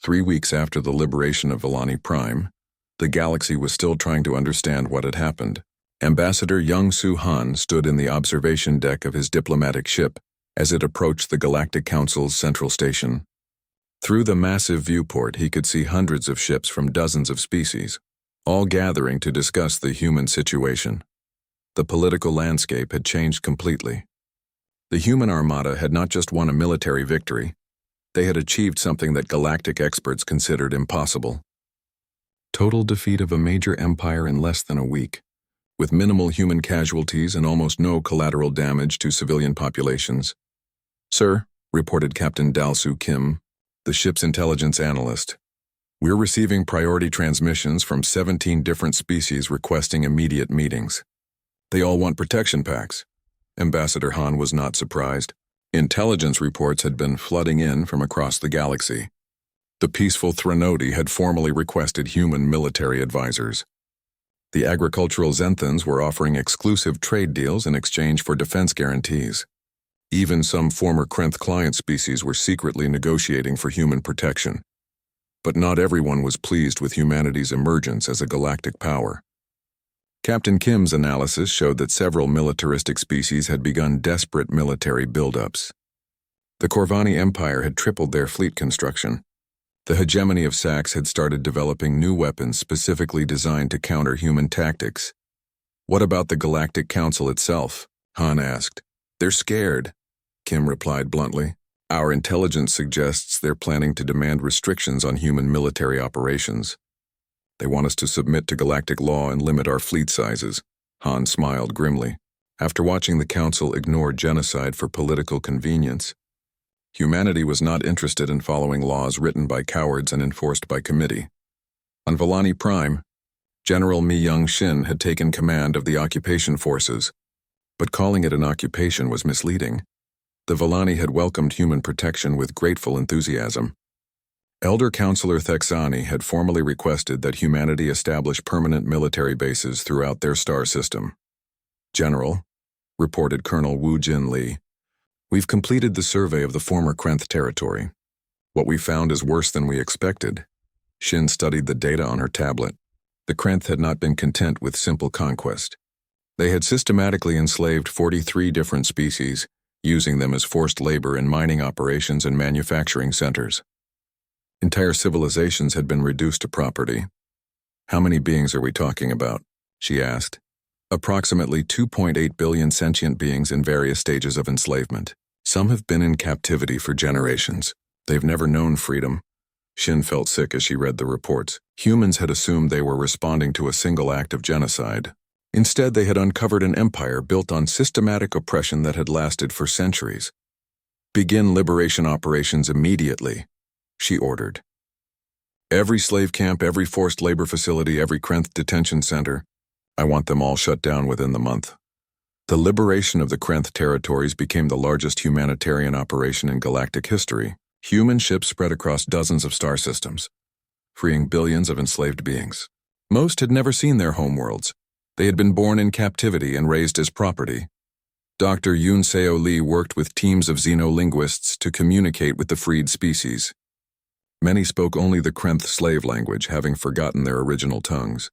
3 weeks after the liberation of Volani Prime, the galaxy was still trying to understand what had happened. Ambassador Young-Soo Han stood in the observation deck of his diplomatic ship as it approached the Galactic Council's central station. Through the massive viewport, he could see hundreds of ships from dozens of species, all gathering to discuss the human situation. The political landscape had changed completely. The human Armada had not just won a military victory, they had achieved something that galactic experts considered impossible. Total defeat of a major empire in less than a week, with minimal human casualties and almost no collateral damage to civilian populations. "Sir," reported Captain Dalsu Kim, the ship's intelligence analyst, "we're receiving priority transmissions from 17 different species requesting immediate meetings. They all want protection packs." Ambassador Han was not surprised. Intelligence reports had been flooding in from across the galaxy. The peaceful Threnodi had formally requested human military advisors. The agricultural Zenthans were offering exclusive trade deals in exchange for defense guarantees. Even some former Krenth client species were secretly negotiating for human protection. But not everyone was pleased with humanity's emergence as a galactic power. Captain Kim's analysis showed that several militaristic species had begun desperate military buildups. The Corvani Empire had tripled their fleet construction. The hegemony of Sax had started developing new weapons specifically designed to counter human tactics. "What about the Galactic Council itself?" Han asked. "They're scared," Kim replied bluntly. "Our intelligence suggests they're planning to demand restrictions on human military operations. They want us to submit to galactic law and limit our fleet sizes." Han smiled grimly. After watching the Council ignore genocide for political convenience, humanity was not interested in following laws written by cowards and enforced by committee. On Volani Prime, General Mi Young-shin had taken command of the occupation forces, but calling it an occupation was misleading. The Volani had welcomed human protection with grateful enthusiasm. Elder Counselor Thexani had formally requested that humanity establish permanent military bases throughout their star system. "General," reported Colonel Wu Jin Lee, "we've completed the survey of the former Krenth territory. What we found is worse than we expected." Shin studied the data on her tablet. The Krenth had not been content with simple conquest. They had systematically enslaved 43 different species, using them as forced labor in mining operations and manufacturing centers. Entire civilizations had been reduced to property. "How many beings are we talking about?" she asked. "Approximately 2.8 billion sentient beings in various stages of enslavement. Some have been in captivity for generations. They've never known freedom." Shin felt sick as she read the reports. Humans had assumed they were responding to a single act of genocide. Instead, they had uncovered an empire built on systematic oppression that had lasted for centuries. "Begin liberation operations immediately," she ordered. "Every slave camp, every forced labor facility, every Krenth detention center, I want them all shut down within the month." The liberation of the Krenth territories became the largest humanitarian operation in galactic history. Human ships spread across dozens of star systems, freeing billions of enslaved beings. Most had never seen their homeworlds. They had been born in captivity and raised as property. Dr. Yoon Seo Lee worked with teams of xenolinguists to communicate with the freed species. Many spoke only the Krenth slave language, having forgotten their original tongues.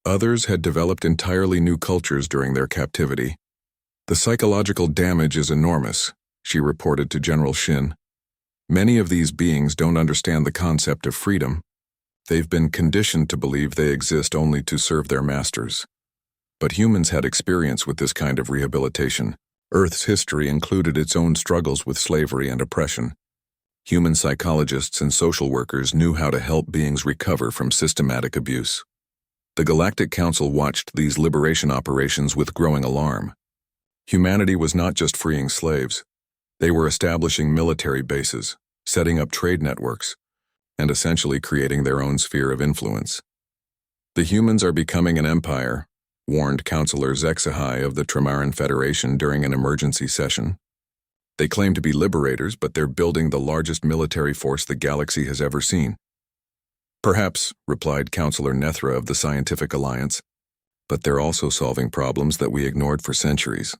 Others had developed entirely new cultures during their captivity. "The psychological damage is enormous," she reported to General Shin. "Many of these beings don't understand the concept of freedom. They've been conditioned to believe they exist only to serve their masters." But humans had experience with this kind of rehabilitation. Earth's history included its own struggles with slavery and oppression. Human psychologists and social workers knew how to help beings recover from systematic abuse. The Galactic Council watched these liberation operations with growing alarm. Humanity was not just freeing slaves. They were establishing military bases, setting up trade networks, and essentially creating their own sphere of influence. "The humans are becoming an empire," warned Counselor Zexahai of the Tremaran Federation during an emergency session. "They claim to be liberators, but they're building the largest military force the galaxy has ever seen." "Perhaps," replied Counselor Nethra of the Scientific Alliance, "but they're also solving problems that we ignored for centuries."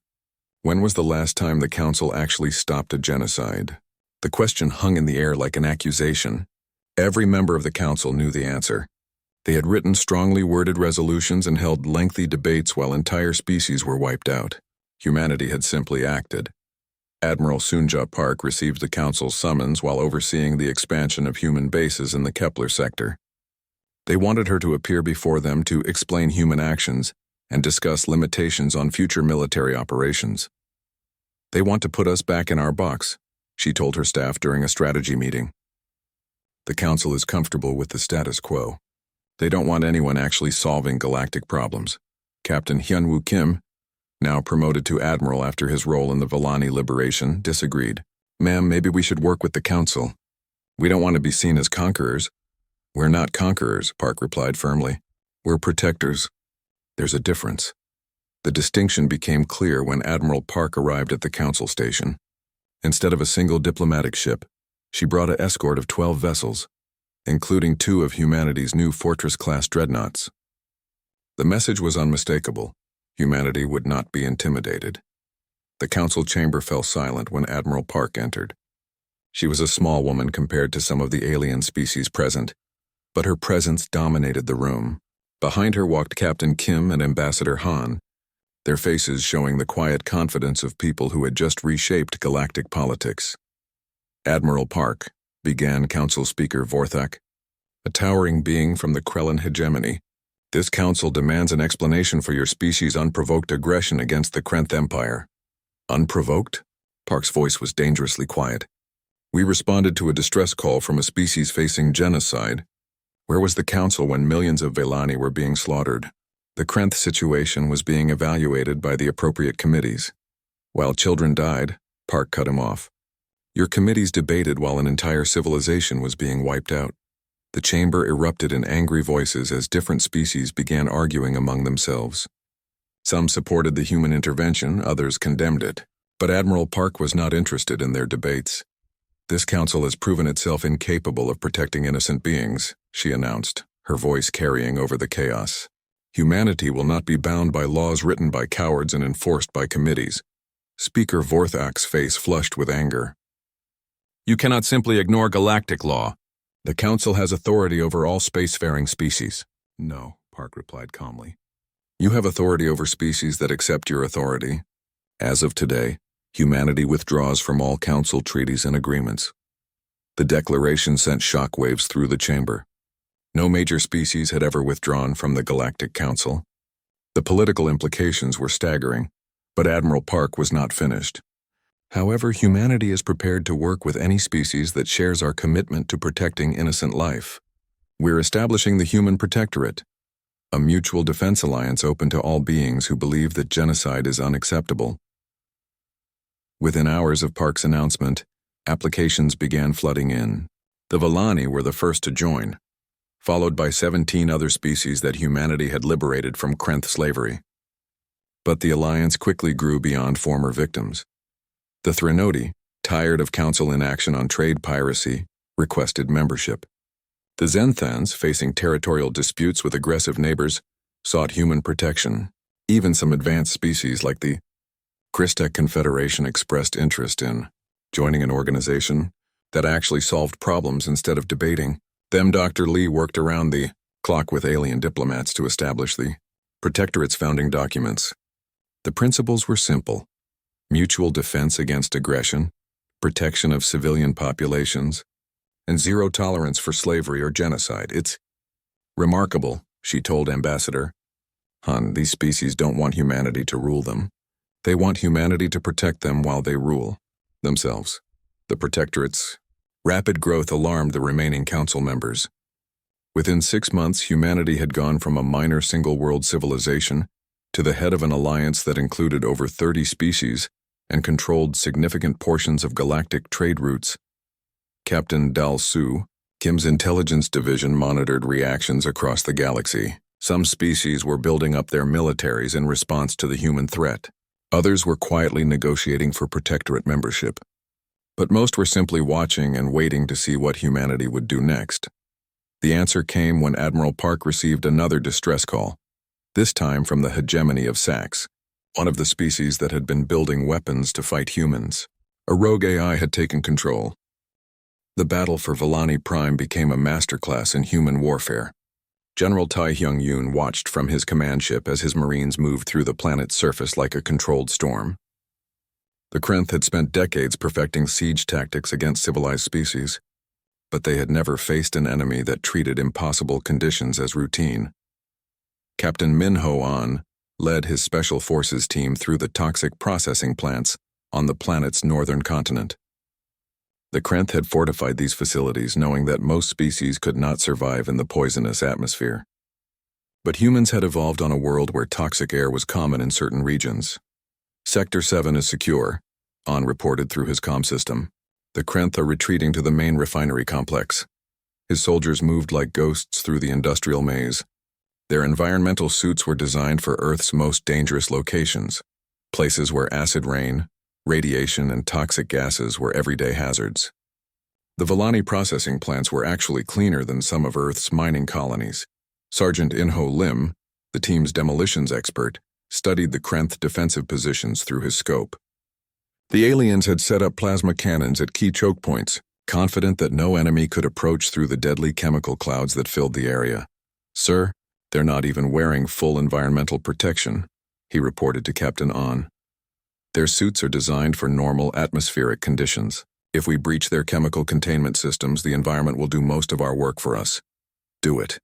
When was the last time the Council actually stopped a genocide? The question hung in the air like an accusation. Every member of the council knew the answer. They had written strongly worded resolutions and held lengthy debates while entire species were wiped out. Humanity had simply acted. Admiral Sunja Park received the council's summons while overseeing the expansion of human bases in the Kepler sector. They wanted her to appear before them to explain human actions and discuss limitations on future military operations. "They want to put us back in our box," she told her staff during a strategy meeting. The council is comfortable with the status quo. They don't want anyone actually solving galactic problems. Captain Hyunwoo Kim, now promoted to admiral after his role in the Volani liberation, disagreed. "Ma'am, maybe we should work with the council. We don't want to be seen as conquerors." "We're not conquerors," Park replied firmly. "We're protectors." There's a difference. The distinction became clear when Admiral Park arrived at the council station. Instead of a single diplomatic ship, she brought an escort of 12 vessels, including 2 of humanity's new Fortress-class dreadnoughts. The message was unmistakable. Humanity would not be intimidated. The council chamber fell silent when Admiral Park entered. She was a small woman compared to some of the alien species present, but her presence dominated the room. Behind her walked Captain Kim and Ambassador Han, their faces showing the quiet confidence of people who had just reshaped galactic politics. "Admiral Park," began Council Speaker Vorthak, a towering being from the Krellin hegemony, "this council demands an explanation for your species' unprovoked aggression against the Krenth Empire." "Unprovoked?" Park's voice was dangerously quiet. "We responded to a distress call from a species facing genocide. Where was the council when millions of Velani were being slaughtered? The Krenth situation was being evaluated by the appropriate committees. While children died," Park cut him off. "Your committees debated while an entire civilization was being wiped out." The chamber erupted in angry voices as different species began arguing among themselves. Some supported the human intervention, others condemned it. But Admiral Park was not interested in their debates. "This council has proven itself incapable of protecting innocent beings," she announced, her voice carrying over the chaos. "Humanity will not be bound by laws written by cowards and enforced by committees." Speaker Vorthak's face flushed with anger. "You cannot simply ignore galactic law. The council has authority over all spacefaring species." "No," Park replied calmly. "You have authority over species that accept your authority. As of today, humanity withdraws from all council treaties and agreements." The declaration sent shockwaves through the chamber. No major species had ever withdrawn from the Galactic Council. The political implications were staggering, but Admiral Park was not finished. "However, humanity is prepared to work with any species that shares our commitment to protecting innocent life. We're establishing the Human Protectorate, a mutual defense alliance open to all beings who believe that genocide is unacceptable." Within hours of Park's announcement, applications began flooding in. The Volani were the first to join, followed by 17 other species that humanity had liberated from Krenth slavery. But the alliance quickly grew beyond former victims. The Threnodi, tired of council inaction on trade piracy, requested membership. The Zenthans, facing territorial disputes with aggressive neighbors, sought human protection. Even some advanced species like the Christek Confederation expressed interest in joining an organization that actually solved problems instead of debating them. Dr. Lee worked around the clock with alien diplomats to establish the Protectorate's founding documents. The principles were simple: mutual defense against aggression, protection of civilian populations, and zero tolerance for slavery or genocide. "It's remarkable," she told Ambassador Han. "These species don't want humanity to rule them. They want humanity to protect them while they rule themselves." The Protectorate's rapid growth alarmed the remaining council members. Within 6 months, humanity had gone from a minor single-world civilization to the head of an alliance that included over 30 species and controlled significant portions of galactic trade routes. Captain Dal Su, Kim's intelligence division, monitored reactions across the galaxy. Some species were building up their militaries in response to the human threat. Others were quietly negotiating for Protectorate membership. But most were simply watching and waiting to see what humanity would do next. The answer came when Admiral Park received another distress call, this time from the hegemony of Sax, one of the species that had been building weapons to fight humans. A rogue AI had taken control. The battle for Volani Prime became a masterclass in human warfare. General Tai Hyung-yoon watched from his command ship as his Marines moved through the planet's surface like a controlled storm. The Krenth had spent decades perfecting siege tactics against civilized species, but they had never faced an enemy that treated impossible conditions as routine. Captain Min Ho-an led his Special Forces team through the toxic processing plants on the planet's northern continent. The Krenth had fortified these facilities knowing that most species could not survive in the poisonous atmosphere. But humans had evolved on a world where toxic air was common in certain regions. Sector 7 is secure, An reported through his comm system. The Krenth are retreating to the main refinery complex. His soldiers moved like ghosts through the industrial maze. Their environmental suits were designed for Earth's most dangerous locations, places where acid rain, radiation, and toxic gases were everyday hazards. The Volani processing plants were actually cleaner than some of Earth's mining colonies. Sergeant In-ho Lim, the team's demolitions expert, studied the Krenth defensive positions through his scope. The aliens had set up plasma cannons at key choke points, confident that no enemy could approach through the deadly chemical clouds that filled the area. "Sir, they're not even wearing full environmental protection," he reported to Captain An. "Their suits are designed for normal atmospheric conditions. If we breach their chemical containment systems, the environment will do most of our work for us." "Do it."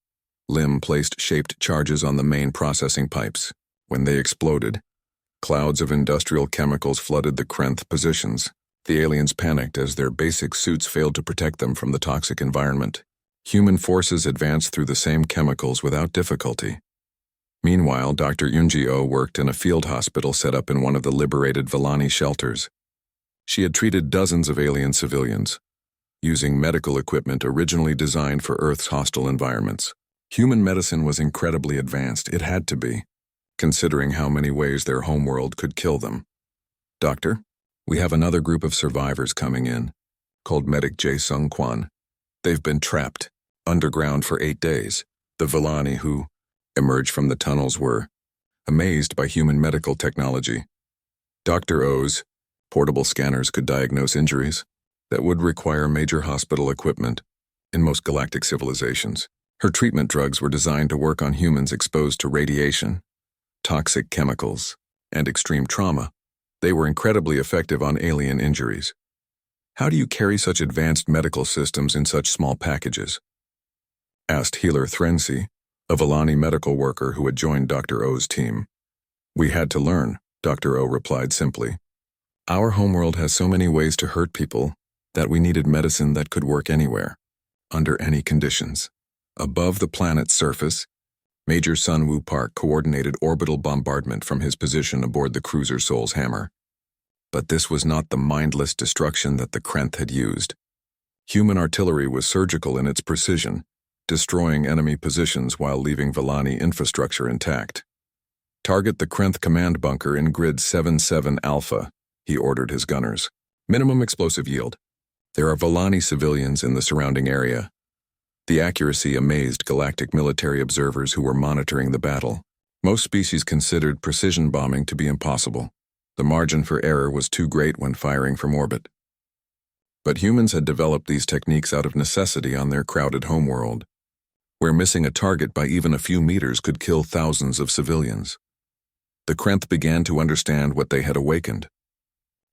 Lim placed shaped charges on the main processing pipes. When they exploded, clouds of industrial chemicals flooded the Krenth positions. The aliens panicked as their basic suits failed to protect them from the toxic environment. Human forces advanced through the same chemicals without difficulty. Meanwhile, Dr. Yoon-ji-oh worked in a field hospital set up in one of the liberated Volani shelters. She had treated dozens of alien civilians, using medical equipment originally designed for Earth's hostile environments. Human medicine was incredibly advanced, it had to be, considering how many ways their homeworld could kill them. "Doctor, we have another group of survivors coming in," called Medic Jae Sung-kwan. "They've been trapped underground for 8 days. The Volani who emerged from the tunnels were amazed by human medical technology. Dr. O's portable scanners could diagnose injuries that would require major hospital equipment in most galactic civilizations. Her treatment drugs were designed to work on humans exposed to radiation, toxic chemicals, and extreme trauma. They were incredibly effective on alien injuries. How do you carry such advanced medical systems in such small packages?" asked Healer Thrensi, a Volani medical worker who had joined Dr. O's team. "We had to learn," Dr. O replied simply. "Our homeworld has so many ways to hurt people that we needed medicine that could work anywhere, under any conditions." Above the planet's surface, Major Sun Woo Park coordinated orbital bombardment from his position aboard the cruiser Soul's Hammer. But this was not the mindless destruction that the Krenth had used. Human artillery was surgical in its precision, destroying enemy positions while leaving Volani infrastructure intact. "Target the Krenth command bunker in grid 77 Alpha, he ordered his gunners. "Minimum explosive yield. There are Volani civilians in the surrounding area." The accuracy amazed galactic military observers who were monitoring the battle. Most species considered precision bombing to be impossible. The margin for error was too great when firing from orbit. But humans had developed these techniques out of necessity on their crowded homeworld, where missing a target by even a few meters could kill thousands of civilians. The Krenth began to understand what they had awakened.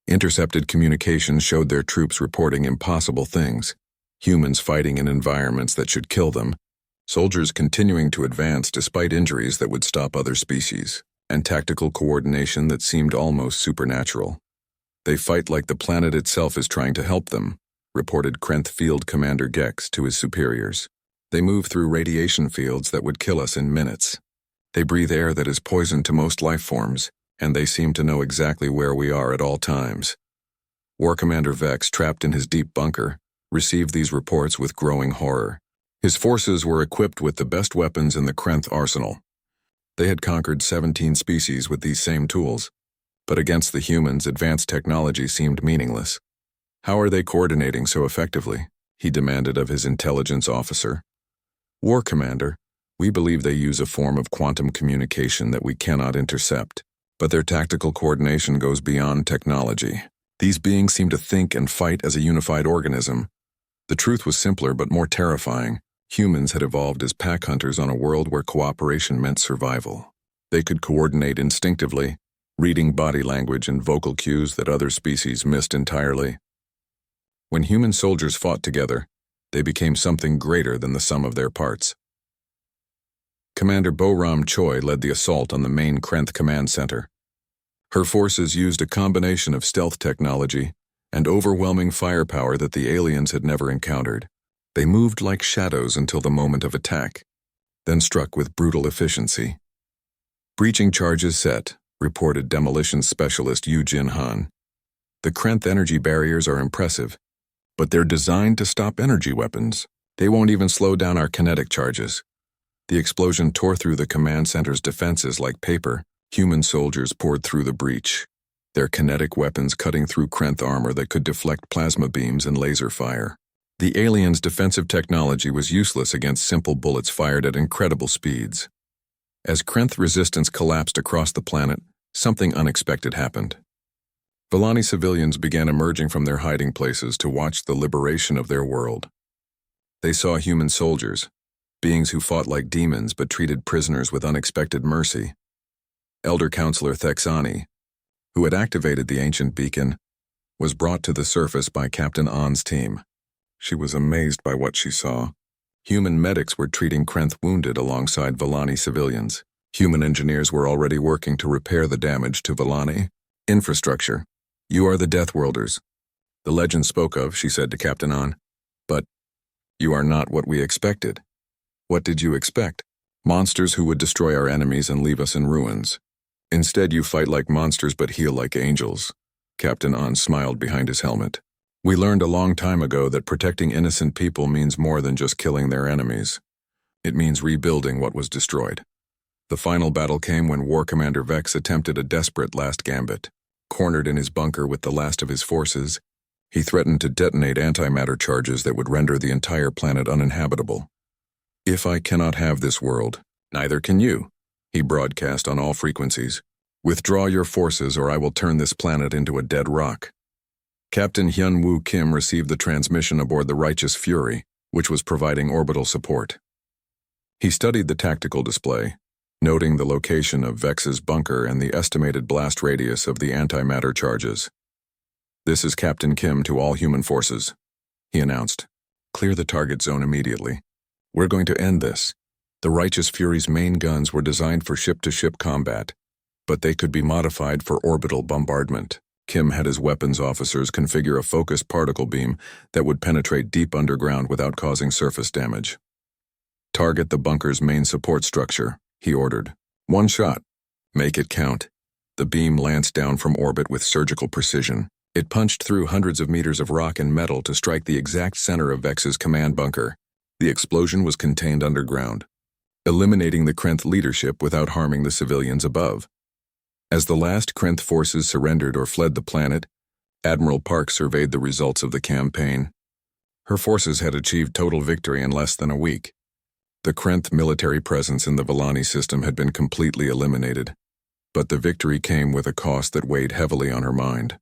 Intercepted communications showed their troops reporting impossible things. Humans fighting in environments that should kill them, soldiers continuing to advance despite injuries that would stop other species, and tactical coordination that seemed almost supernatural. "They fight like the planet itself is trying to help them," reported Krenth Field Commander Gex to his superiors. "They move through radiation fields that would kill us in minutes. They breathe air that is poison to most life forms, and they seem to know exactly where we are at all times." War Commander Vex, trapped in his deep bunker, received these reports with growing horror. His forces were equipped with the best weapons in the Krenth arsenal. They had conquered 17 species with these same tools, but against the humans, advanced technology seemed meaningless. "How are they coordinating so effectively?" he demanded of his intelligence officer. "War Commander, we believe they use a form of quantum communication that we cannot intercept, but their tactical coordination goes beyond technology. These beings seem to think and fight as a unified organism. The truth was simpler but more terrifying. Humans had evolved as pack hunters on a world where cooperation meant survival. They could coordinate instinctively, reading body language and vocal cues that other species missed entirely. When human soldiers fought together, they became something greater than the sum of their parts. Commander Bo-Ram Choi led the assault on the main Krenth command center. Her forces used a combination of stealth technology and overwhelming firepower that the aliens had never encountered. They moved like shadows until the moment of attack, then struck with brutal efficiency. Breaching charges set, reported demolition specialist Yu Jin Han. The Krenth energy barriers are impressive, but they're designed to stop energy weapons. They won't even slow down our kinetic charges. The explosion tore through the command center's defenses like paper. Human soldiers poured through the breach, their kinetic weapons cutting through Krenth armor that could deflect plasma beams and laser fire. The aliens' defensive technology was useless against simple bullets fired at incredible speeds. As Krenth resistance collapsed across the planet, something unexpected happened. Vellani civilians began emerging from their hiding places to watch the liberation of their world. They saw human soldiers, beings who fought like demons but treated prisoners with unexpected mercy. Elder Counselor Thexani, who had activated the ancient beacon, was brought to the surface by Captain An's team. She was amazed by what she saw. Human medics were treating Krenth wounded alongside Vellani civilians. Human engineers were already working to repair the damage to Vellani infrastructure. "You are the Deathworlders. The legend spoke of," she said to Captain An. "But you are not what we expected." "What did you expect?" "Monsters who would destroy our enemies and leave us in ruins. Instead, you fight like monsters but heal like angels." Captain An smiled behind his helmet. "We learned a long time ago that protecting innocent people means more than just killing their enemies. It means rebuilding what was destroyed." The final battle came when War Commander Vex attempted a desperate last gambit. Cornered in his bunker with the last of his forces, he threatened to detonate antimatter charges that would render the entire planet uninhabitable. "If I cannot have this world, neither can you," he broadcast on all frequencies. "Withdraw your forces or I will turn this planet into a dead rock." Captain Hyun-Woo Kim received the transmission aboard the Righteous Fury, which was providing orbital support. He studied the tactical display, noting the location of Vex's bunker and the estimated blast radius of the antimatter charges. "This is Captain Kim to all human forces," he announced. "Clear the target zone immediately. We're going to end this." The Righteous Fury's main guns were designed for ship-to-ship combat, but they could be modified for orbital bombardment. Kim had his weapons officers configure a focused particle beam that would penetrate deep underground without causing surface damage. "Target the bunker's main support structure," he ordered. "One shot. Make it count." The beam lanced down from orbit with surgical precision. It punched through hundreds of meters of rock and metal to strike the exact center of Vex's command bunker. The explosion was contained underground, eliminating the Krenth leadership without harming the civilians above. As the last Krenth forces surrendered or fled the planet, Admiral Park surveyed the results of the campaign. Her forces had achieved total victory in less than a week. The Krenth military presence in the Vellani system had been completely eliminated, but the victory came with a cost that weighed heavily on her mind.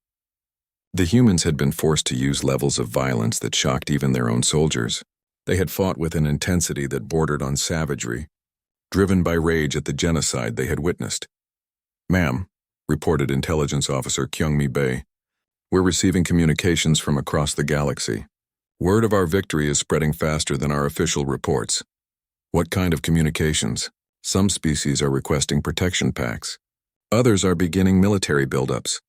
The humans had been forced to use levels of violence that shocked even their own soldiers. They had fought with an intensity that bordered on savagery, driven by rage at the genocide they had witnessed. "Ma'am," reported Intelligence Officer Kyungmi Bae, "we're receiving communications from across the galaxy. Word of our victory is spreading faster than our official reports." "What kind of communications?" "Some species are requesting protection packs. Others are beginning military buildups.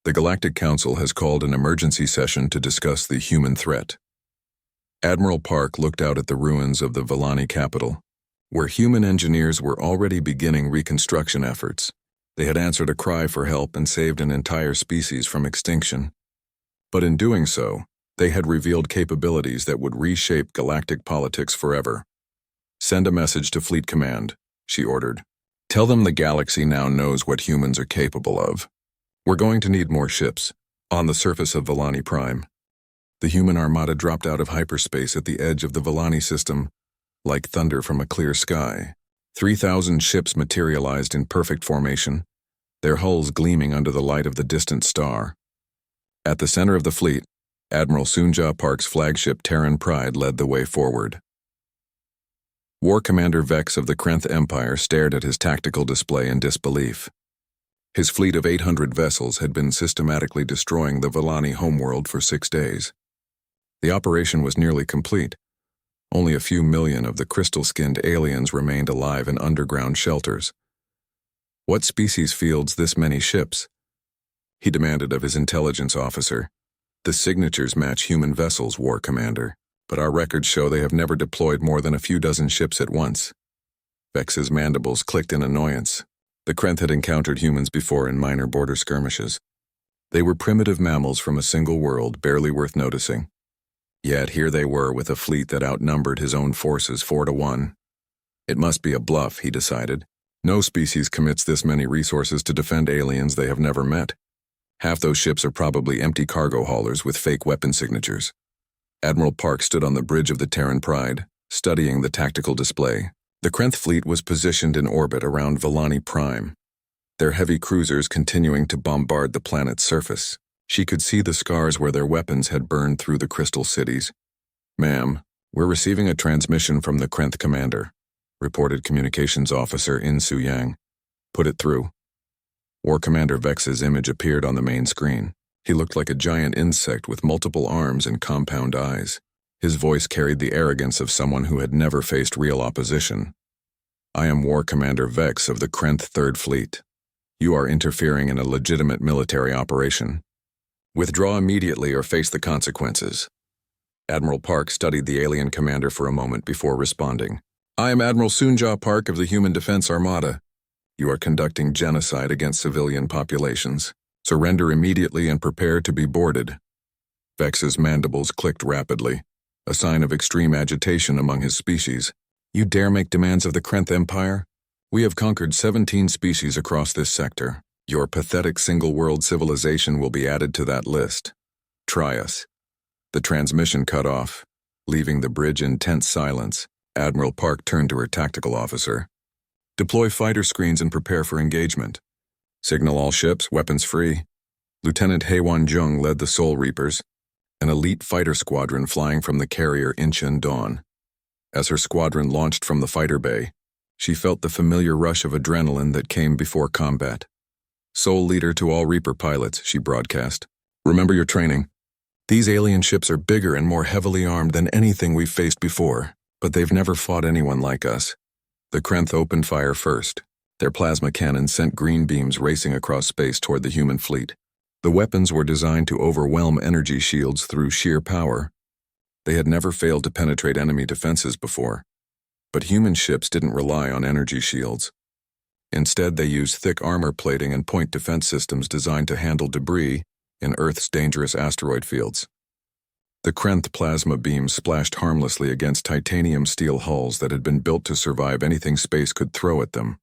The Galactic Council has called an emergency session to discuss the human threat." Admiral Park looked out at the ruins of the Vellani capital, where human engineers were already beginning reconstruction efforts. They had answered a cry for help and saved an entire species from extinction. But in doing so, they had revealed capabilities that would reshape galactic politics forever. "Send a message to Fleet Command," she ordered. "Tell them the galaxy now knows what humans are capable of. We're going to need more ships on the surface of Vellani Prime." The human armada dropped out of hyperspace at the edge of the Vellani system, like thunder from a clear sky. 3,000 ships materialized in perfect formation, their hulls gleaming under the light of the distant star. At the center of the fleet, Admiral Sunja Park's flagship Terran Pride led the way forward. War Commander Vex of the Krenth Empire stared at his tactical display in disbelief. His fleet of 800 vessels had been systematically destroying the Villani homeworld for 6 days. The operation was nearly complete. Only a few million of the crystal-skinned aliens remained alive in underground shelters. What species fields this many ships? He demanded of his intelligence officer. The signatures match human vessels, War Commander, but our records show they have never deployed more than a few dozen ships at once. Vex's mandibles clicked in annoyance. The Krenth had encountered humans before in minor border skirmishes. They were primitive mammals from a single world, barely worth noticing. Yet here they were with a fleet that outnumbered his own forces 4-1. It must be a bluff, he decided. No species commits this many resources to defend aliens they have never met. Half those ships are probably empty cargo haulers with fake weapon signatures. Admiral Park stood on the bridge of the Terran Pride, studying the tactical display. The Krenth fleet was positioned in orbit around Villani Prime, their heavy cruisers continuing to bombard the planet's surface. She could see the scars where their weapons had burned through the crystal cities. "Ma'am, we're receiving a transmission from the Krenth commander," reported Communications Officer In Su Yang. "Put it through." War Commander Vex's image appeared on the main screen. He looked like a giant insect with multiple arms and compound eyes. His voice carried the arrogance of someone who had never faced real opposition. "I am War Commander Vex of the Krenth Third Fleet. You are interfering in a legitimate military operation. Withdraw immediately or face the consequences." Admiral Park studied the alien commander for a moment before responding. "I am Admiral Sunja Park of the Human Defense Armada. You are conducting genocide against civilian populations. Surrender immediately and prepare to be boarded." Vex's mandibles clicked rapidly, a sign of extreme agitation among his species. "You dare make demands of the Krenth Empire? We have conquered 17 species across this sector. Your pathetic single-world civilization will be added to that list. Try us." The transmission cut off, leaving the bridge in tense silence. Admiral Park turned to her tactical officer. "Deploy fighter screens and prepare for engagement. Signal all ships, weapons free." Lieutenant Haewon Jung led the Soul Reapers, an elite fighter squadron flying from the carrier Incheon Dawn. As her squadron launched from the fighter bay, she felt the familiar rush of adrenaline that came before combat. "Soul Leader to all Reaper pilots," she broadcast. "Remember your training. These alien ships are bigger and more heavily armed than anything we've faced before, but they've never fought anyone like us." The Krenth opened fire first. Their plasma cannons sent green beams racing across space toward the human fleet. The weapons were designed to overwhelm energy shields through sheer power. They had never failed to penetrate enemy defenses before. But human ships didn't rely on energy shields. Instead, they used thick armor plating and point defense systems designed to handle debris in Earth's dangerous asteroid fields. The Krenth plasma beams splashed harmlessly against titanium steel hulls that had been built to survive anything space could throw at them.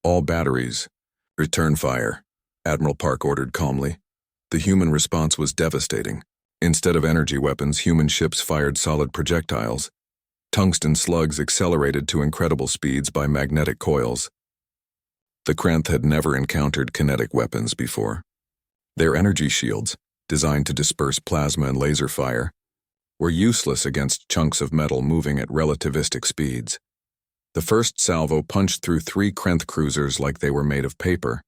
"All batteries, return fire," Admiral Park ordered calmly. The human response was devastating. Instead of energy weapons, human ships fired solid projectiles. Tungsten slugs accelerated to incredible speeds by magnetic coils. The Krenth had never encountered kinetic weapons before. Their energy shields, designed to disperse plasma and laser fire, were useless against chunks of metal moving at relativistic speeds. The first salvo punched through 3 Krenth cruisers like they were made of paper.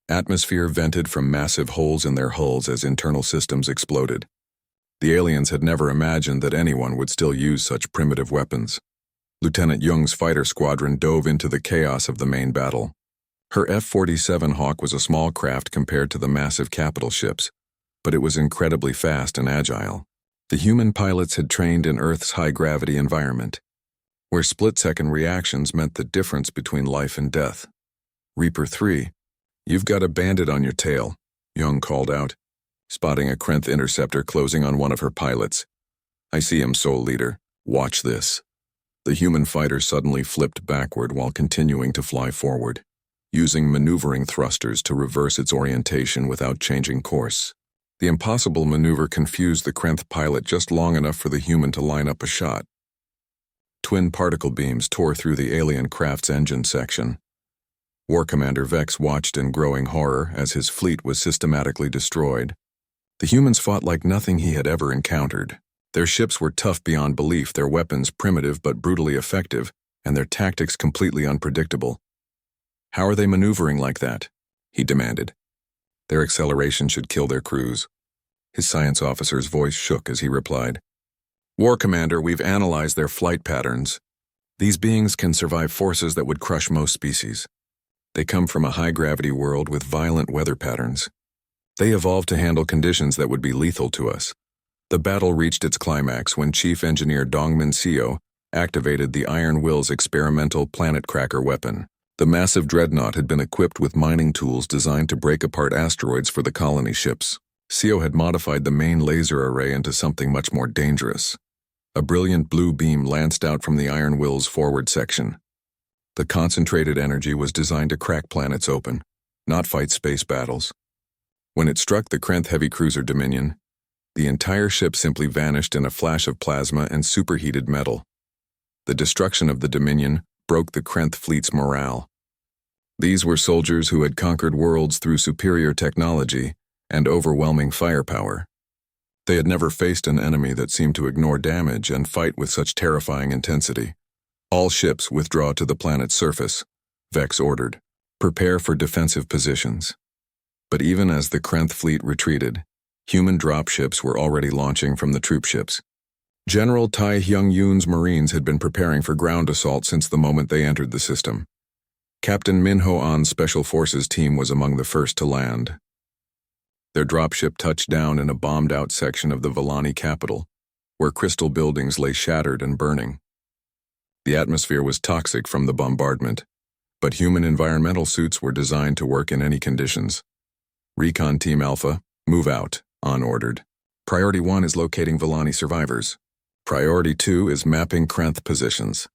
Atmosphere vented from massive holes in their hulls as internal systems exploded. The aliens had never imagined that anyone would still use such primitive weapons. Lieutenant Jung's fighter squadron dove into the chaos of the main battle. Her F-47 Hawk was a small craft compared to the massive capital ships, but it was incredibly fast and agile. The human pilots had trained in Earth's high-gravity environment, where split-second reactions meant the difference between life and death. "Reaper 3, you've got a bandit on your tail," Jung called out, spotting a Krenth interceptor closing on one of her pilots. "I see him, Soul Leader. Watch this." The human fighter suddenly flipped backward while continuing to fly forward, using maneuvering thrusters to reverse its orientation without changing course. The impossible maneuver confused the Krenth pilot just long enough for the human to line up a shot. Twin particle beams tore through the alien craft's engine section. War Commander Vex watched in growing horror as his fleet was systematically destroyed. The humans fought like nothing he had ever encountered. Their ships were tough beyond belief, their weapons primitive but brutally effective, and their tactics completely unpredictable. "How are they maneuvering like that?" he demanded. "Their acceleration should kill their crews." His science officer's voice shook as he replied, "War Commander, we've analyzed their flight patterns. These beings can survive forces that would crush most species. They come from a high-gravity world with violent weather patterns. They evolved to handle conditions that would be lethal to us." The battle reached its climax when Chief Engineer Dongmin Seo activated the Iron Will's experimental planet cracker weapon. The massive dreadnought had been equipped with mining tools designed to break apart asteroids for the colony ships. Seo had modified the main laser array into something much more dangerous. A brilliant blue beam lanced out from the Iron Will's forward section. The concentrated energy was designed to crack planets open, not fight space battles. When it struck the Krenth heavy cruiser Dominion, the entire ship simply vanished in a flash of plasma and superheated metal. The destruction of the Dominion broke the Krenth fleet's morale. These were soldiers who had conquered worlds through superior technology and overwhelming firepower. They had never faced an enemy that seemed to ignore damage and fight with such terrifying intensity. "All ships withdraw to the planet's surface," Vex ordered. "Prepare for defensive positions." But even as the Krenth fleet retreated, human dropships were already launching from the troop ships. General Tai Hyung-yoon's Marines had been preparing for ground assault since the moment they entered the system. Captain Min Ho-an's Special Forces team was among the first to land. Their dropship touched down in a bombed-out section of the Volani capital, where crystal buildings lay shattered and burning. The atmosphere was toxic from the bombardment, but human environmental suits were designed to work in any conditions. "Recon Team Alpha, move out," On ordered. "Priority 1 is locating Volani survivors. Priority 2 is mapping Krenth positions."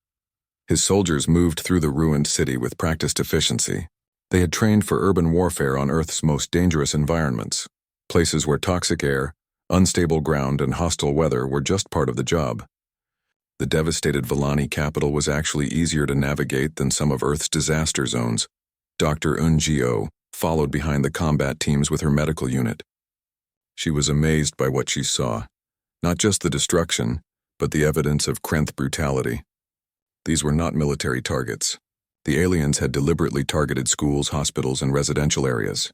His soldiers moved through the ruined city with practiced efficiency. They had trained for urban warfare on Earth's most dangerous environments, places where toxic air, unstable ground, and hostile weather were just part of the job. The devastated Volani capital was actually easier to navigate than some of Earth's disaster zones. Dr. Eun-gyo followed behind the combat teams with her medical unit. She was amazed by what she saw, not just the destruction, but the evidence of Krenth brutality. These were not military targets. The aliens had deliberately targeted schools, hospitals, and residential areas.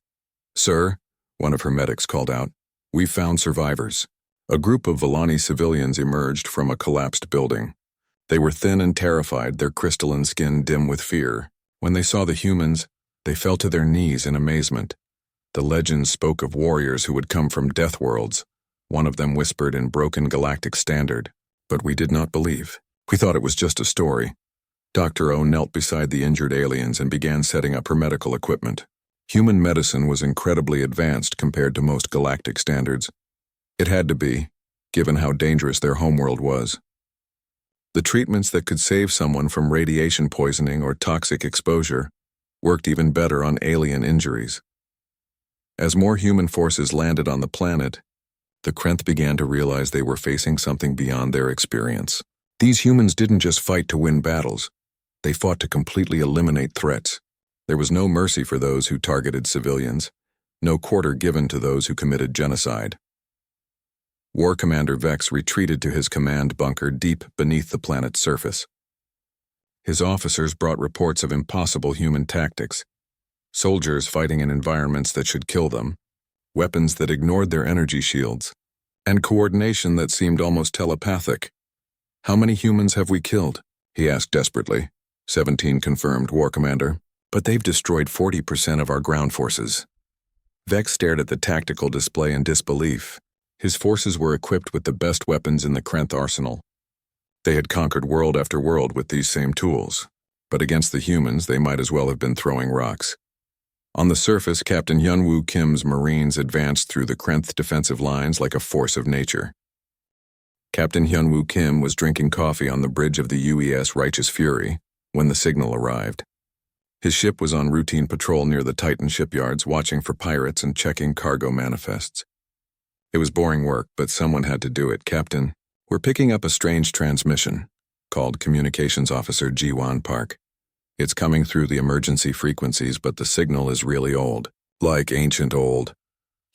"Sir," one of her medics called out, "we've found survivors." A group of Volani civilians emerged from a collapsed building. They were thin and terrified, their crystalline skin dim with fear. When they saw the humans, they fell to their knees in amazement. The legends spoke of warriors who would come from Deathworlds. One of them whispered in broken galactic standard, "But we did not believe. We thought it was just a story." Dr. O knelt beside the injured aliens and began setting up her medical equipment. Human medicine was incredibly advanced compared to most galactic standards. It had to be, given how dangerous their homeworld was. The treatments that could save someone from radiation poisoning or toxic exposure worked even better on alien injuries. As more human forces landed on the planet, the Krenth began to realize they were facing something beyond their experience. These humans didn't just fight to win battles. They fought to completely eliminate threats. There was no mercy for those who targeted civilians, no quarter given to those who committed genocide. War Commander Vex retreated to his command bunker deep beneath the planet's surface. His officers brought reports of impossible human tactics, soldiers fighting in environments that should kill them, weapons that ignored their energy shields, and coordination that seemed almost telepathic. "How many humans have we killed?" he asked desperately. 17 confirmed, War Commander. "But they've destroyed 40% of our ground forces." Vex stared at the tactical display in disbelief. His forces were equipped with the best weapons in the Krenth arsenal. They had conquered world after world with these same tools, but against the humans they might as well have been throwing rocks. On the surface, Captain Hyun-woo Kim's Marines advanced through the Krenth defensive lines like a force of nature. Captain Hyun-woo Kim was drinking coffee on the bridge of the UES Righteous Fury when the signal arrived. His ship was on routine patrol near the Titan shipyards, watching for pirates and checking cargo manifests. It was boring work, but someone had to do it. "Captain, we're picking up a strange transmission," called Communications Officer Ji-won Park. "It's coming through the emergency frequencies, but the signal is really old. Like ancient old."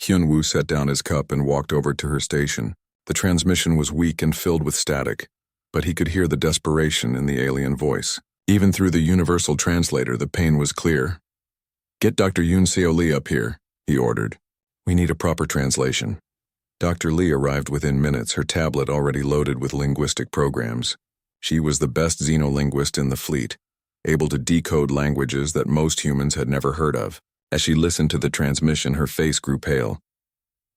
Hyun-woo set down his cup and walked over to her station. The transmission was weak and filled with static, but he could hear the desperation in the alien voice. Even through the universal translator, the pain was clear. "Get Dr. Yoon Seo Lee up here," he ordered. "We need a proper translation." Dr. Lee arrived within minutes, her tablet already loaded with linguistic programs. She was the best xenolinguist in the fleet, able to decode languages that most humans had never heard of. As she listened to the transmission, her face grew pale.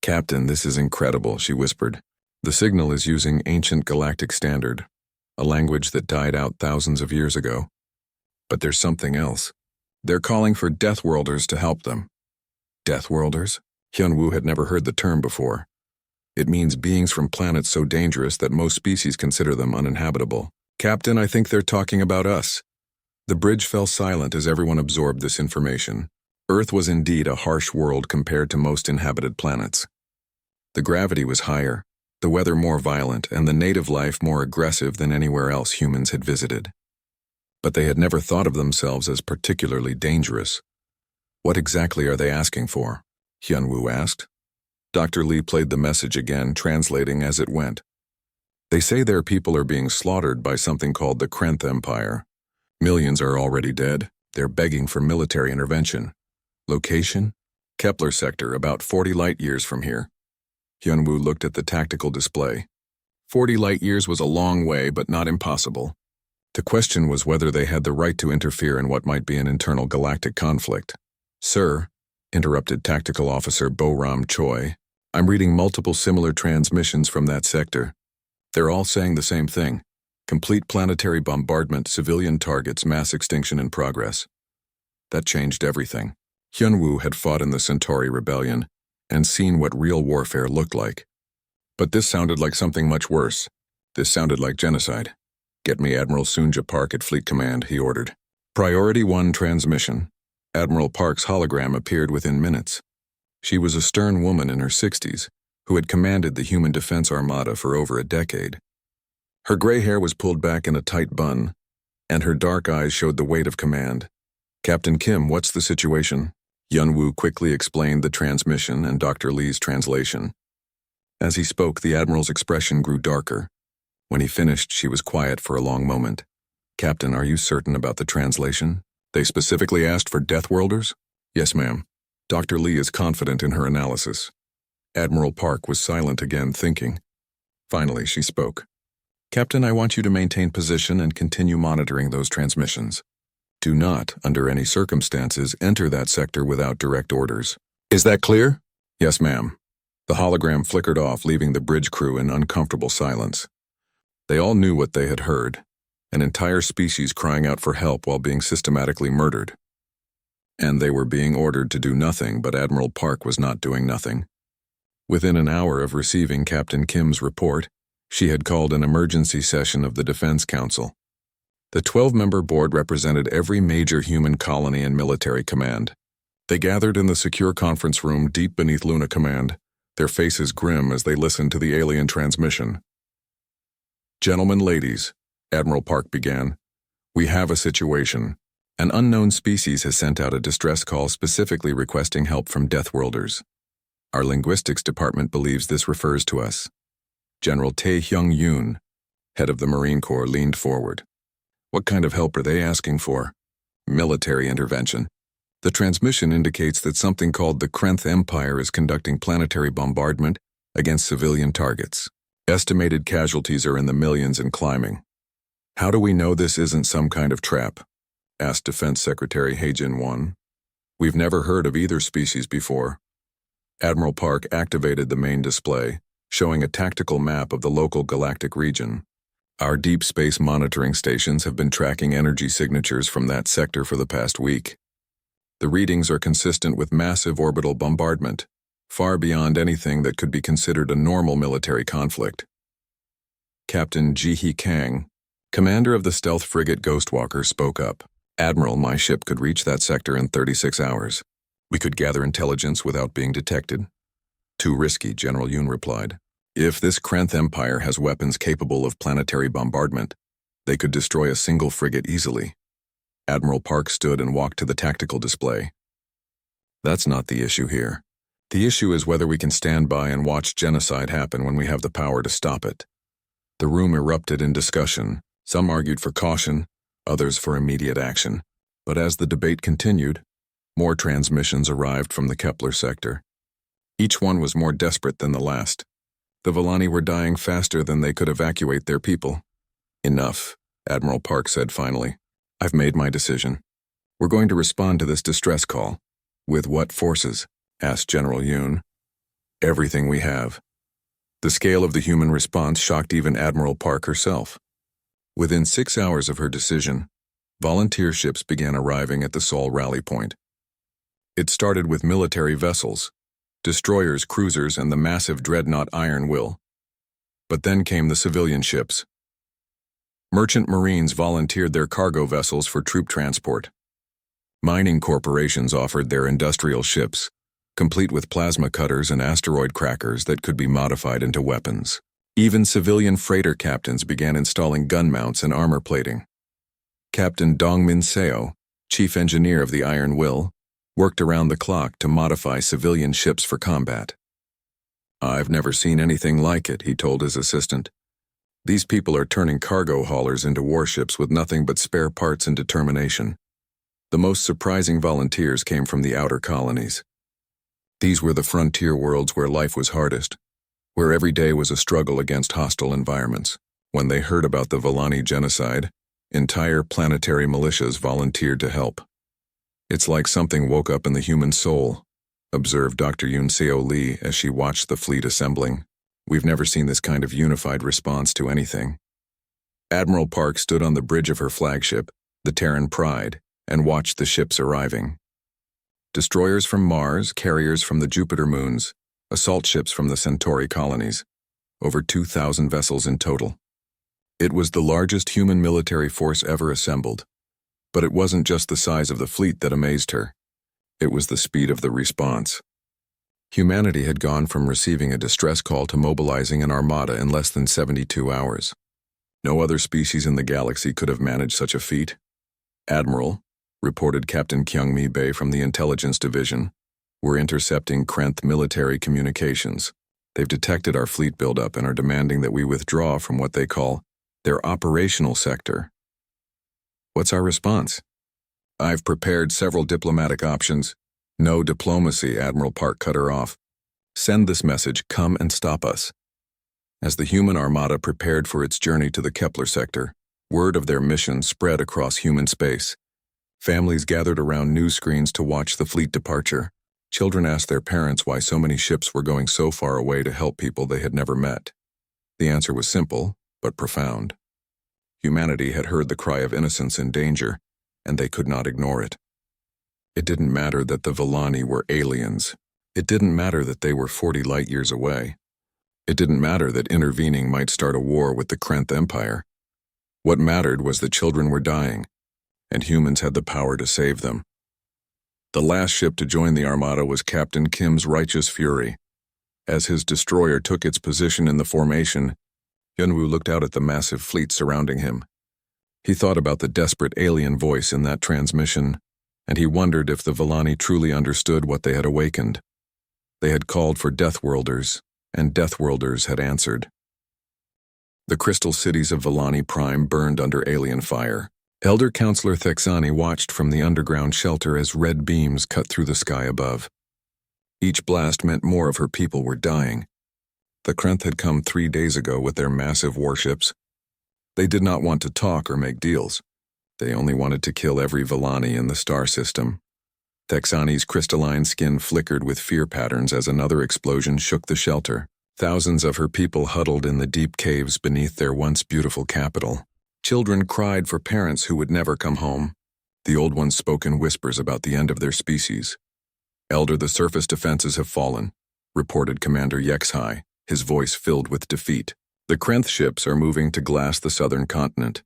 "Captain, this is incredible," she whispered. "The signal is using ancient galactic standard, a language that died out thousands of years ago. But there's something else. They're calling for Deathworlders to help them." Deathworlders? Hyun-woo had never heard the term before. It means beings from planets so dangerous that most species consider them uninhabitable. "Captain, I think they're talking about us." The bridge fell silent as everyone absorbed this information. Earth was indeed a harsh world compared to most inhabited planets. The gravity was higher, the weather more violent, and the native life more aggressive than anywhere else humans had visited. But they had never thought of themselves as particularly dangerous. "What exactly are they asking for?" Hyun-woo asked. Dr. Lee played the message again, translating as it went. "They say their people are being slaughtered by something called the Krenth Empire. Millions are already dead. They're begging for military intervention. Location? Kepler sector, about 40 light-years from here." Hyun-woo looked at the tactical display. 40 light-years was a long way, but not impossible. The question was whether they had the right to interfere in what might be an internal galactic conflict. "Sir," interrupted Tactical Officer Bo-ram Choi, "I'm reading multiple similar transmissions from that sector. They're all saying the same thing. Complete planetary bombardment, civilian targets, mass extinction in progress." That changed everything. Hyun-woo had fought in the Centauri Rebellion and seen what real warfare looked like. But this sounded like something much worse. This sounded like genocide. "Get me Admiral Soonja Park at Fleet Command," he ordered. Priority 1 transmission. Admiral Park's hologram appeared within minutes. She was a stern woman in her 60s who had commanded the Human Defense Armada for over a decade. Her gray hair was pulled back in a tight bun, and her dark eyes showed the weight of command. "Captain Kim, what's the situation?" Hyun-woo quickly explained the transmission and Dr. Lee's translation. As he spoke, the Admiral's expression grew darker. When he finished, she was quiet for a long moment. "Captain, are you certain about the translation? They specifically asked for Deathworlders?" "Yes, ma'am." Dr. Lee is confident in her analysis. Admiral Park was silent again, thinking. Finally, she spoke. "Captain, I want you to maintain position and continue monitoring those transmissions. Do not, under any circumstances, enter that sector without direct orders." "Is that clear?" "Yes, ma'am." The hologram flickered off, leaving the bridge crew in uncomfortable silence. They all knew what they had heard. An entire species crying out for help while being systematically murdered. And they were being ordered to do nothing, but Admiral Park was not doing nothing. Within an hour of receiving Captain Kim's report, she had called an emergency session of the Defense Council. The 12-member board represented every major human colony and military command. They gathered in the secure conference room deep beneath Luna Command, their faces grim as they listened to the alien transmission. "Gentlemen, ladies," Admiral Park began, "we have a situation. An unknown species has sent out a distress call specifically requesting help from Deathworlders. Our linguistics department believes this refers to us." General Tae Hyung-yoon, head of the Marine Corps, leaned forward. "What kind of help are they asking for?" "Military intervention. The transmission indicates that something called the Krenth Empire is conducting planetary bombardment against civilian targets. Estimated casualties are in the millions and climbing." "How do we know this isn't some kind of trap?" asked Defense Secretary Hae-jin-won. "We've never heard of either species before." Admiral Park activated the main display, showing a tactical map of the local galactic region. "Our deep space monitoring stations have been tracking energy signatures from that sector for the past week. The readings are consistent with massive orbital bombardment, far beyond anything that could be considered a normal military conflict." Captain Ji-hee Kang, commander of the stealth frigate Ghostwalker, spoke up. "Admiral, my ship could reach that sector in 36 hours. We could gather intelligence without being detected." "Too risky," General Yoon replied. "If this Krenth Empire has weapons capable of planetary bombardment, they could destroy a single frigate easily." Admiral Park stood and walked to the tactical display. "That's not the issue here. The issue is whether we can stand by and watch genocide happen when we have the power to stop it. The room erupted in discussion. Some argued for caution, others for immediate action. But as the debate continued, more transmissions arrived from the Kepler sector. Each one was more desperate than the last. The Volani were dying faster than they could evacuate their people. Enough, Admiral Park said finally. I've made my decision. We're going to respond to this distress call. With what forces? Asked General Yoon. Everything we have. The scale of the human response shocked even Admiral Park herself. Within 6 hours of her decision, volunteer ships began arriving at the Seoul rally point. It started with military vessels, destroyers, cruisers, and the massive dreadnought Iron Will. But then came the civilian ships. Merchant Marines volunteered their cargo vessels for troop transport. Mining corporations offered their industrial ships, complete with plasma cutters and asteroid crackers that could be modified into weapons. Even civilian freighter captains began installing gun mounts and armor plating. Captain Dongmin Seo, chief engineer of the Iron Will, worked around the clock to modify civilian ships for combat. I've never seen anything like it, he told his assistant. These people are turning cargo haulers into warships with nothing but spare parts and determination. The most surprising volunteers came from the outer colonies. These were the frontier worlds where life was hardest, where every day was a struggle against hostile environments. When they heard about the Volani genocide, entire planetary militias volunteered to help. It's like something woke up in the human soul, observed Dr. Yoon Seo Lee as she watched the fleet assembling. We've never seen this kind of unified response to anything. Admiral Park stood on the bridge of her flagship, the Terran Pride, and watched the ships arriving. Destroyers from Mars, carriers from the Jupiter moons, assault ships from the Centauri colonies. Over 2,000 vessels in total. It was the largest human military force ever assembled. But it wasn't just the size of the fleet that amazed her. It was the speed of the response. Humanity had gone from receiving a distress call to mobilizing an armada in less than 72 hours. No other species in the galaxy could have managed such a feat. Admiral, reported Captain Kyungmi Bae from the Intelligence Division, we're intercepting Krenth military communications. They've detected our fleet buildup and are demanding that we withdraw from what they call their operational sector. What's our response? I've prepared several diplomatic options. No diplomacy, Admiral Park cut her off. Send this message, come and stop us. As the human armada prepared for its journey to the Kepler sector, word of their mission spread across human space. Families gathered around news screens to watch the fleet departure. Children asked their parents why so many ships were going so far away to help people they had never met. The answer was simple, but profound. Humanity had heard the cry of innocence in danger, and they could not ignore it. It didn't matter that the Volani were aliens. It didn't matter that they were 40 light years away. It didn't matter that intervening might start a war with the Krenth Empire. What mattered was that children were dying, and humans had the power to save them. The last ship to join the Armada was Captain Kim's Righteous Fury. As his destroyer took its position in the formation, Yunwoo looked out at the massive fleet surrounding him. He thought about the desperate alien voice in that transmission, and he wondered if the Volani truly understood what they had awakened. They had called for Deathworlders, and Deathworlders had answered. The crystal cities of Volani Prime burned under alien fire. Elder Counselor Thexani watched from the underground shelter as red beams cut through the sky above. Each blast meant more of her people were dying. The Krenth had come 3 days ago with their massive warships. They did not want to talk or make deals. They only wanted to kill every Volani in the star system. Thexani's crystalline skin flickered with fear patterns as another explosion shook the shelter. Thousands of her people huddled in the deep caves beneath their once beautiful capital. Children cried for parents who would never come home. The old ones spoke in whispers about the end of their species. Elder, the surface defenses have fallen, reported Commander Yexhai, his voice filled with defeat. The Krenth ships are moving to glass the southern continent.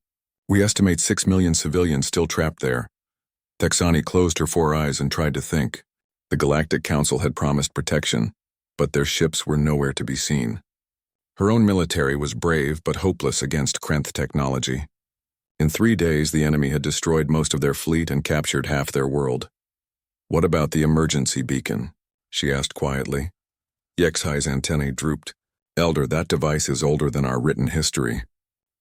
We estimate 6 million civilians still trapped there. Thexani closed her 4 eyes and tried to think. The Galactic Council had promised protection, but their ships were nowhere to be seen. Her own military was brave but hopeless against Krenth technology. In 3 days, the enemy had destroyed most of their fleet and captured half their world. What about the emergency beacon? she asked quietly. HFY's antennae drooped. Elder, that device is older than our written history.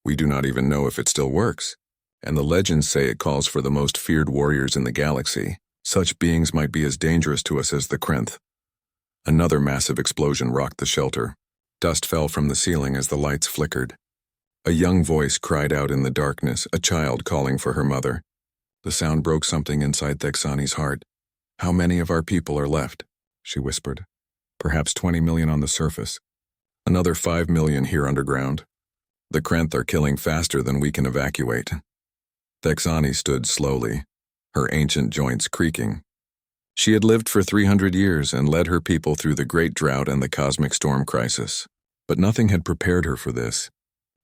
We do not even know if it still works. And the legends say it calls for the most feared warriors in the galaxy. Such beings might be as dangerous to us as the Krenth. Another massive explosion rocked the shelter. Dust fell from the ceiling as the lights flickered. A young voice cried out in the darkness, a child calling for her mother. The sound broke something inside Thexani's heart. How many of our people are left? She whispered. Perhaps 20 million on the surface. Another 5 million here underground. The Krenth are killing faster than we can evacuate. Thexani stood slowly, her ancient joints creaking. She had lived for 300 years and led her people through the Great Drought and the Cosmic Storm Crisis. But nothing had prepared her for this.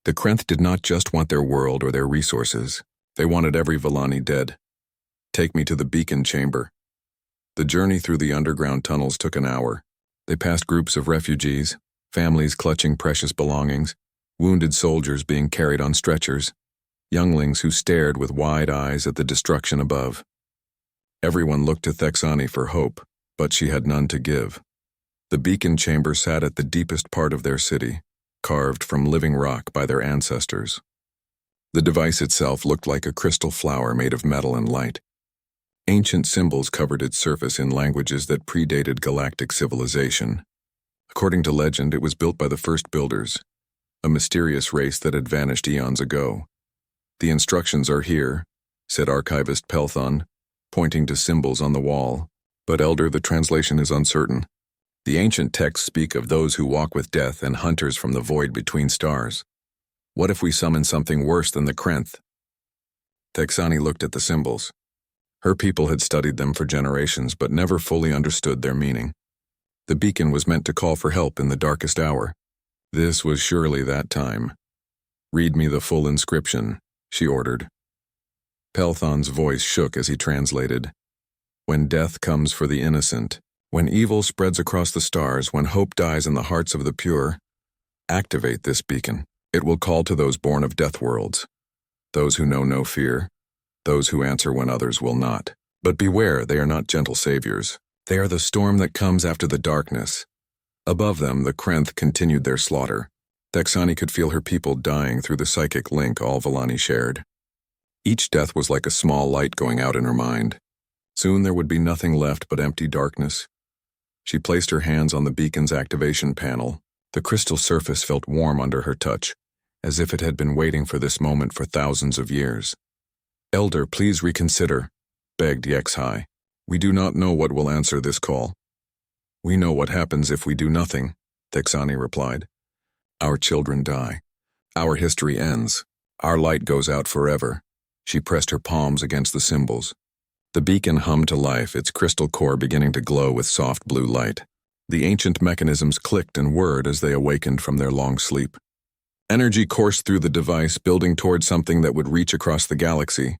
The Krenth did not just want their world or their resources. They wanted every Volani dead. Take me to the beacon chamber. The journey through the underground tunnels took an hour. They passed groups of refugees, families clutching precious belongings, wounded soldiers being carried on stretchers, younglings who stared with wide eyes at the destruction above. Everyone looked to Thexani for hope, but she had none to give. The beacon chamber sat at the deepest part of their city, carved from living rock by their ancestors. The device itself looked like a crystal flower made of metal and light. Ancient symbols covered its surface in languages that predated galactic civilization. According to legend, it was built by the first builders, a mysterious race that had vanished eons ago. The instructions are here, said archivist Pelthon, pointing to symbols on the wall. But Elder, the translation is uncertain. The ancient texts speak of those who walk with death and hunters from the void between stars. What if we summon something worse than the Krenth? Thexani looked at the symbols. Her people had studied them for generations but never fully understood their meaning. The beacon was meant to call for help in the darkest hour. This was surely that time. Read me the full inscription, she ordered. Pelthon's voice shook as he translated. When death comes for the innocent, when evil spreads across the stars, when hope dies in the hearts of the pure, activate this beacon. It will call to those born of Deathworlds, those who know no fear, those who answer when others will not. But beware, they are not gentle saviors. They are the storm that comes after the darkness. Above them, the Krenth continued their slaughter. Thexani could feel her people dying through the psychic link all Volani shared. Each death was like a small light going out in her mind. Soon there would be nothing left but empty darkness. She placed her hands on the beacon's activation panel. The crystal surface felt warm under her touch, as if it had been waiting for this moment for thousands of years. Elder, please reconsider, begged HFY. We do not know what will answer this call. We know what happens if we do nothing, Thexani replied. Our children die. Our history ends. Our light goes out forever. She pressed her palms against the symbols. The beacon hummed to life, its crystal core beginning to glow with soft blue light. The ancient mechanisms clicked and whirred as they awakened from their long sleep. Energy coursed through the device, building toward something that would reach across the galaxy.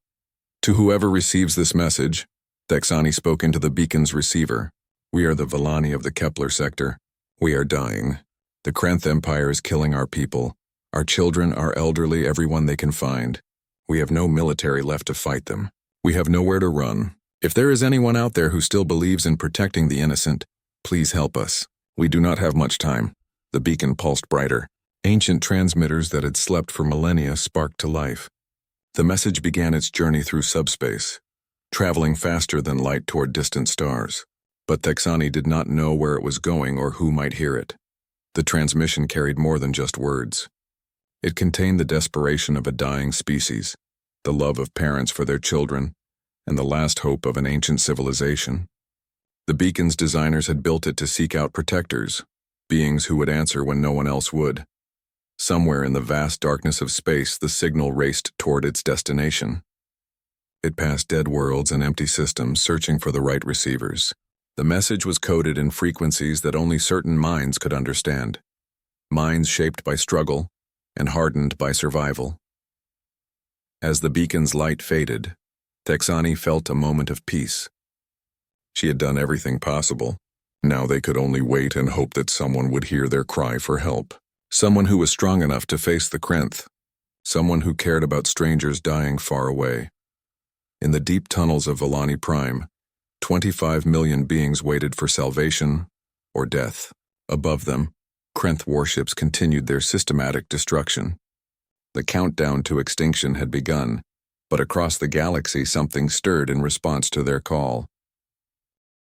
To whoever receives this message, Thexani spoke into the beacon's receiver. We are the Volani of the Kepler sector. We are dying. The Krenth Empire is killing our people. Our children, our elderly, everyone they can find. We have no military left to fight them. We have nowhere to run. If there is anyone out there who still believes in protecting the innocent, please help us. We do not have much time. The beacon pulsed brighter. Ancient transmitters that had slept for millennia sparked to life. The message began its journey through subspace, traveling faster than light toward distant stars. But Thexani did not know where it was going or who might hear it. The transmission carried more than just words. It contained the desperation of a dying species, the love of parents for their children, and the last hope of an ancient civilization. The beacon's designers had built it to seek out protectors, beings who would answer when no one else would. Somewhere in the vast darkness of space, the signal raced toward its destination. It passed dead worlds and empty systems, searching for the right receivers. The message was coded in frequencies that only certain minds could understand. Minds shaped by struggle and hardened by survival. As the beacon's light faded, Thexani felt a moment of peace. She had done everything possible. Now they could only wait and hope that someone would hear their cry for help. Someone who was strong enough to face the Krenth. Someone who cared about strangers dying far away. In the deep tunnels of Volani Prime, 25 million beings waited for salvation or death. Above them, Krenth warships continued their systematic destruction. The countdown to extinction had begun, but across the galaxy something stirred in response to their call.